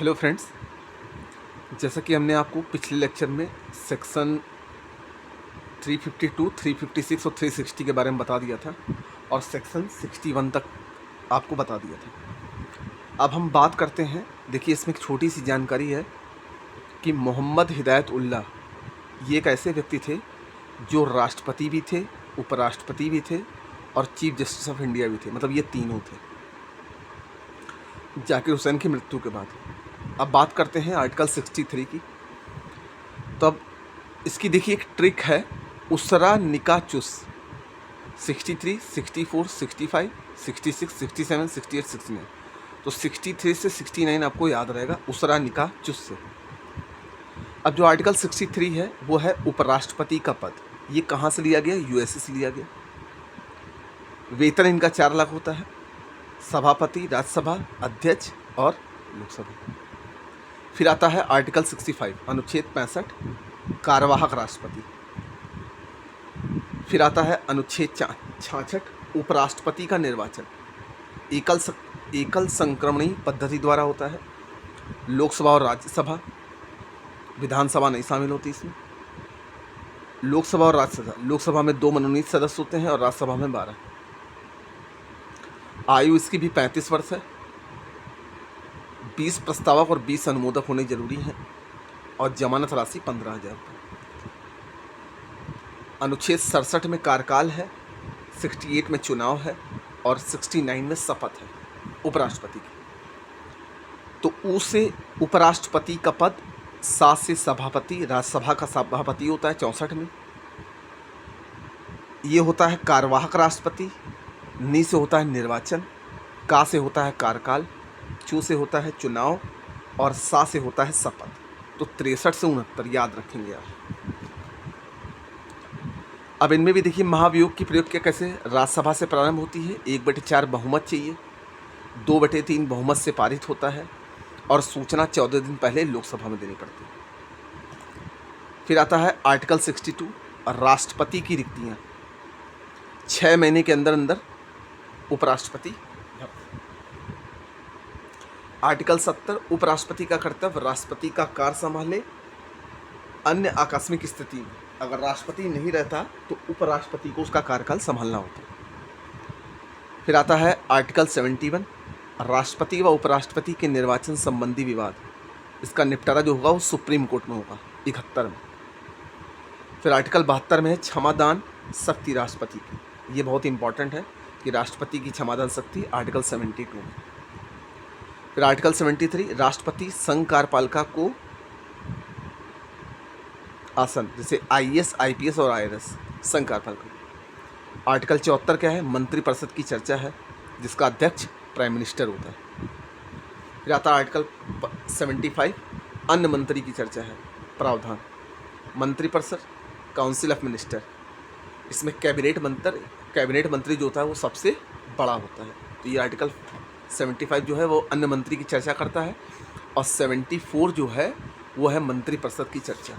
Hello friends, जैसा कि हमने आपको पिछले लेक्चर में सेक्शन 352, 356 और 360 के बारे में बता दिया था और सेक्शन 61 तक आपको बता दिया था। अब हम बात करते हैं। देखिए, इसमें एक छोटी सी जानकारी है कि मोहम्मद हिदायत उल्लाह ये एक ऐसे व्यक्ति थे जो राष्ट्रपति भी थे, उपराष्ट्रपति भी थे और चीफ जस्टिस ऑफ इंडिया भी थे। मतलब ये तीनों थे जाकिर हुसैन की मृत्यु के बाद। अब बात करते हैं आर्टिकल 63 की। तो अब इसकी देखिए एक ट्रिक है, उसरा निका चुस। 63, 64, 65, 66, 67, 68, 69। तो 63 से 69 आपको याद रहेगा उसरा निका चुस से। अब जो आर्टिकल 63 है वो है उपराष्ट्रपति का पद। ये कहाँ से लिया गया? यूएसए से लिया गया। वेतन इनका 4 लाख होता है। सभापति, राज्यसभा अध्यक्ष और लोकसभा। फिर आता है आर्टिकल 65 अनुच्छेद 65 कार्यवाहक राष्ट्रपति। फिर आता है अनुच्छेद 66 उपराष्ट्रपति का निर्वाचन एकल संक्रमणी पद्धति द्वारा होता है। लोकसभा और राज्यसभा, विधानसभा नहीं शामिल होती इसमें। लोकसभा और राज्यसभा, लोकसभा में 2 मनोनीत सदस्य होते हैं और राज्यसभा में 12। आयु इसकी भी 35 वर्ष है। 20 प्रस्तावक और 20 अनुमोदक होने जरूरी हैं और जमानत राशि 15,000 रुपये। अनुच्छेद 67 में कार्यकाल है, 68 में चुनाव है और 69 में शपथ है उपराष्ट्रपति की। तो ऊ से उपराष्ट्रपति का पद, 7 से सभापति, राज्यसभा का सभापति होता है 64 में। ये होता है कार्यवाहक राष्ट्रपति। नी से होता है निर्वाचन, का से होता है कार्यकाल, चू से होता है चुनाव और सा से होता है शपथ। तो 63 से 69 याद रखेंगे आप। अब इनमें भी देखिए महाभियोग की प्रयोग क्या कैसे राज्यसभा से प्रारंभ होती है। 1/4 बहुमत चाहिए, 2/3 बहुमत से पारित होता है और सूचना 14 दिन पहले लोकसभा में देनी पड़ती है। फिर आता है आर्टिकल 62 राष्ट्रपति की रिक्तियाँ। 6 महीने के अंदर अंदर उपराष्ट्रपति। आर्टिकल 70 उपराष्ट्रपति का कर्तव्य राष्ट्रपति का कार्य संभाले। अन्य आकस्मिक स्थिति में अगर राष्ट्रपति नहीं रहता तो उपराष्ट्रपति को उसका कार्यकाल संभालना होता है। फिर आता है आर्टिकल 71 राष्ट्रपति व उपराष्ट्रपति के निर्वाचन संबंधी विवाद। इसका निपटारा जो होगा वो सुप्रीम कोर्ट में होगा 71 में। फिर आर्टिकल 72 में है क्षमादान शक्ति राष्ट्रपति की। ये बहुत इंपॉर्टेंट है कि राष्ट्रपति की क्षमादान शक्ति आर्टिकल 72 में। फिर आर्टिकल 73 राष्ट्रपति संघ कार्यपालिका को आसन, जैसे आईएएस, आईपीएस और आईआरएस संघ कार्यपालिका। आर्टिकल 74 क्या है? मंत्रिपरिषद की चर्चा है जिसका अध्यक्ष प्राइम मिनिस्टर होता है। फिर आता है आर्टिकल 75 अन्य मंत्री की चर्चा है प्रावधान। मंत्रिपरिषद, काउंसिल ऑफ मिनिस्टर, इसमें कैबिनेट मंत्री जो होता है वो सबसे बड़ा होता है। तो ये आर्टिकल 75 जो है वो अन्य मंत्री की चर्चा करता है और 74 जो है वो है मंत्रिपरिषद की चर्चा।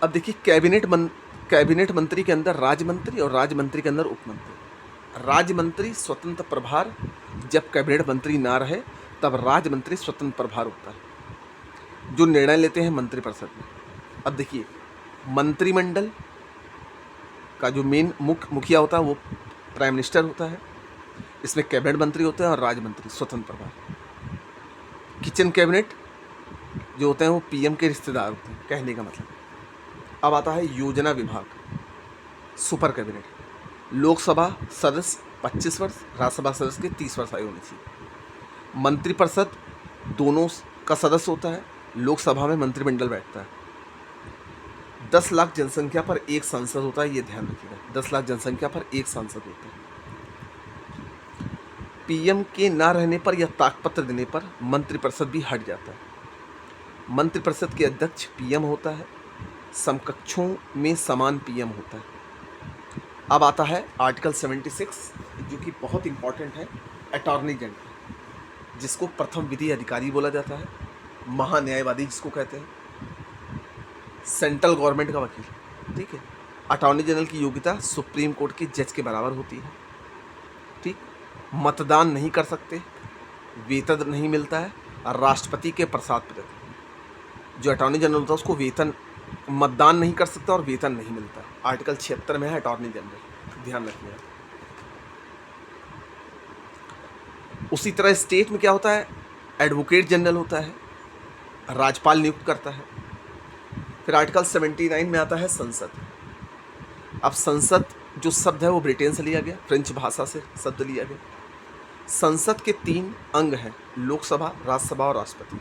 अब देखिए कैबिनेट मंत्री के अंदर राज्य मंत्री और राज्य मंत्री के अंदर उपमंत्री। राज्य मंत्री स्वतंत्र प्रभार, जब कैबिनेट मंत्री ना रहे तब राज्य मंत्री स्वतंत्र प्रभार होता है जो निर्णय लेते हैं मंत्रिपरिषद में। अब देखिए मंत्रिमंडल का जो मेन मुखिया होता है वो प्राइम मिनिस्टर होता है। इसमें कैबिनेट मंत्री होते हैं और राज्य मंत्री स्वतंत्र प्रभार। किचन कैबिनेट जो होते हैं वो पीएम के रिश्तेदार होते हैं, कहने का मतलब। अब आता है योजना विभाग, सुपर कैबिनेट। लोकसभा सदस्य 25 वर्ष, राज्यसभा सदस्य के 30 वर्ष आयु होनी चाहिए। मंत्रिपरिषद दोनों का सदस्य होता है। लोकसभा में मंत्रिमंडल बैठता है। 10 लाख जनसंख्या पर एक सांसद होता है, ये ध्यान रखिएगा। 10 लाख जनसंख्या पर एक सांसद होता है। पीएम के ना रहने पर या ताकपत्र देने पर मंत्रिपरिषद भी हट जाता है। मंत्रिपरिषद के अध्यक्ष पीएम होता है। समकक्षों में समान पीएम होता है। अब आता है आर्टिकल 76 जो कि बहुत इंपॉर्टेंट है, अटॉर्नी जनरल, जिसको प्रथम विधि अधिकारी बोला जाता है, महान्यायवादी जिसको कहते हैं, सेंट्रल गवर्नमेंट का वकील। ठीक है। अटॉर्नी जनरल की योग्यता सुप्रीम कोर्ट के जज के बराबर होती है। ठीक, मतदान नहीं कर सकते, वेतन नहीं मिलता है, और राष्ट्रपति के प्रसाद प्रति जो अटॉर्नी जनरल होता है उसको वेतन, मतदान नहीं कर सकता और वेतन नहीं मिलता। आर्टिकल 76 में है अटॉर्नी जनरल, ध्यान रखिएगा। उसी तरह स्टेट में क्या होता है, एडवोकेट जनरल होता है, राज्यपाल नियुक्त करता है। फिर आर्टिकल 79 में आता है संसद। अब संसद जो शब्द है वो ब्रिटेन से लिया गया, फ्रेंच भाषा से शब्द लिया गया। संसद के 3 अंग हैं, लोकसभा, राज्यसभा और राष्ट्रपति।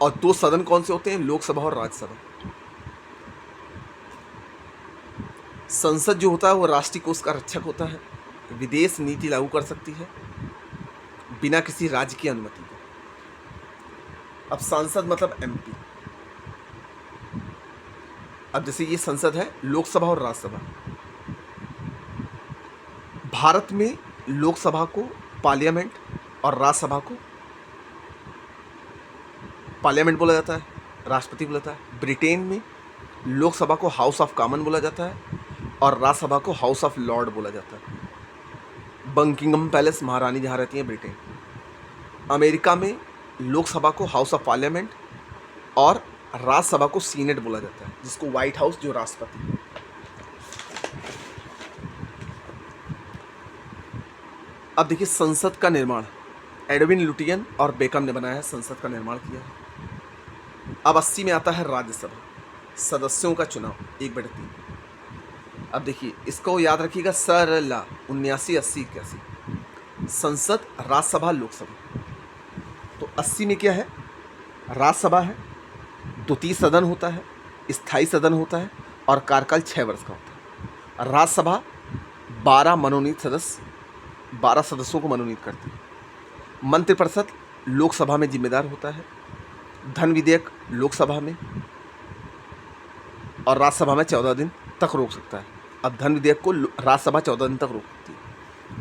और 2 सदन कौन से होते हैं, लोकसभा और राज्यसभा। संसद जो होता है वो राष्ट्रीय कोष का रक्षक होता है, विदेश नीति लागू कर सकती है बिना किसी राज्य की अनुमति के। अब सांसद मतलब एमपी। अब जैसे ये संसद है, लोकसभा और राज्यसभा। भारत में लोकसभा को पार्लियामेंट और राज्यसभा को पार्लियामेंट बोला जाता है, राष्ट्रपति बोला जाता है। ब्रिटेन में लोकसभा को हाउस ऑफ कॉमन बोला जाता है और राज्यसभा को हाउस ऑफ लॉर्ड बोला जाता है। बकिंगम पैलेस, महारानी जहाँ रहती हैं ब्रिटेन। अमेरिका में लोकसभा को हाउस ऑफ पार्लियामेंट और राज्यसभा को सीनेट बोला जाता है, जिसको व्हाइट हाउस, जो राष्ट्रपति। अब देखिए संसद का निर्माण एडविन लुटियन और बेकम ने बनाया है, संसद का निर्माण किया है। अब 80 में आता है राज्यसभा, सदस्यों का चुनाव 1/3। अब देखिए इसको याद रखिएगा, सरला 79, 80, 81। संसद, राज्यसभा, लोकसभा। तो 80 में क्या है, राज्यसभा है, द्वितीय सदन होता है, स्थायी सदन होता है और कार्यकाल 6 वर्ष का होता है। राज्यसभा 12 मनोनीत सदस्य, 12 सदस्यों को मनोनीत करती है। मंत्रिपरिषद लोकसभा में जिम्मेदार होता है। धन विधेयक लोकसभा में और राज्यसभा में 14 दिन तक रोक सकता है। अब धन विधेयक को राज्यसभा 14 दिन तक रोक सकती है।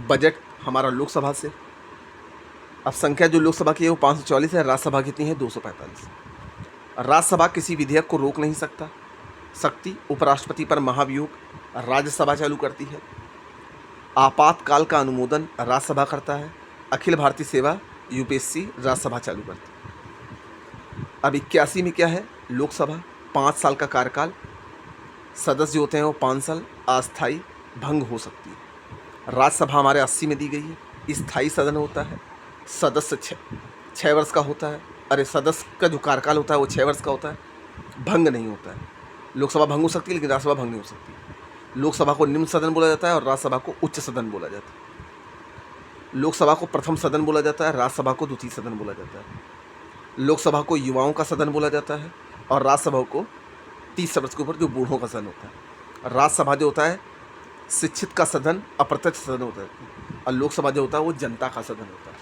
बजट हमारा लोकसभा से। अब संख्या जो लोकसभा की है वो 544 है, राज्यसभा कितनी है 245। राज्यसभा किसी विधेयक को रोक नहीं सकती। उपराष्ट्रपति पर महाभियोग राज्यसभा चालू करती है। आपातकाल का अनुमोदन राज्यसभा करता है। अखिल भारतीय सेवा यूपीएससी राज्यसभा चालू करती है। अब 81 में क्या है, लोकसभा 5 साल का कार्यकाल, सदस्य जो होते हैं वो 5 साल, अस्थायी भंग हो सकती है। राज्यसभा हमारे 80 में दी गई है। स्थायी सदन होता है, सदस्य 6 वर्ष का होता है। अरे सदस्य का जो कार्यकाल होता है वो 6 वर्ष का होता है, भंग नहीं होता है। लोकसभा भंग हो सकती है लेकिन राज्यसभा भंग नहीं हो सकती। लोकसभा को निम्न सदन बोला जाता है और राज्यसभा को उच्च सदन बोला जाता है। लोकसभा को प्रथम सदन बोला जाता है, राज्यसभा को द्वितीय सदन बोला जाता है। लोकसभा को युवाओं का सदन बोला जाता है और राज्यसभा को 30 वर्ष के ऊपर जो बूढ़ों का सदन होता है। राज्यसभा जो होता है शिक्षित का सदन, अप्रत्यक्ष सदन होता है, और लोकसभा जो होता है वो जनता का सदन होता है।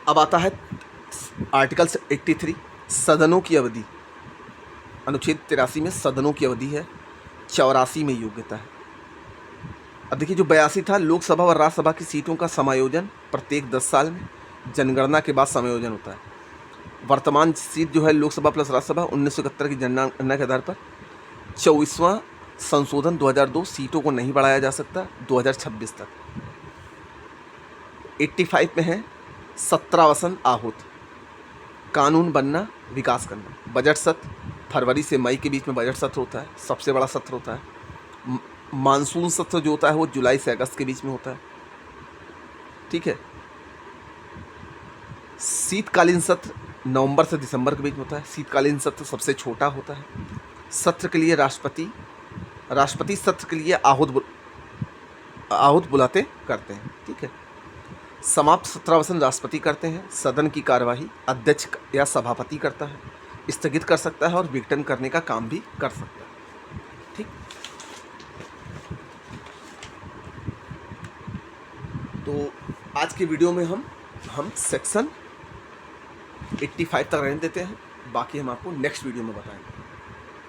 अब आता है आर्टिकल 83, सदनों की अवधि। अनुच्छेद 83 में सदनों की अवधि है, 84 में योग्यता है। अब देखिए जो 82 था, लोकसभा और राज्यसभा की सीटों का समायोजन प्रत्येक 10 साल में जनगणना के बाद समायोजन होता है। वर्तमान सीट जो है लोकसभा प्लस राज्यसभा 1971 की जनगणना के आधार पर 24वां संशोधन 2002 सीटों को नहीं बढ़ाया जा सकता 2026 तक। 85 में है 17 वसन आहूत, कानून बनना, विकास करना। बजट सत्र फरवरी से मई के बीच में बजट सत्र होता है, सबसे बड़ा सत्र होता है। मानसून सत्र जो होता है वो जुलाई से अगस्त के बीच में होता है, ठीक है। शीतकालीन सत्र नवंबर से दिसंबर के बीच में होता है। शीतकालीन सत्र सबसे छोटा होता है। सत्र के लिए राष्ट्रपति सत्र के लिए आहूत बुलाते करते हैं, ठीक है। समाप्त 17 वसन राष्ट्रपति करते हैं। सदन की कार्यवाही अध्यक्ष या सभापति करता है, स्थगित कर सकता है और विघटन करने का काम भी कर सकता है, ठीक। तो आज की वीडियो में हम सेक्शन 85 तक रहने देते हैं, बाकी हम आपको नेक्स्ट वीडियो में बताएंगे।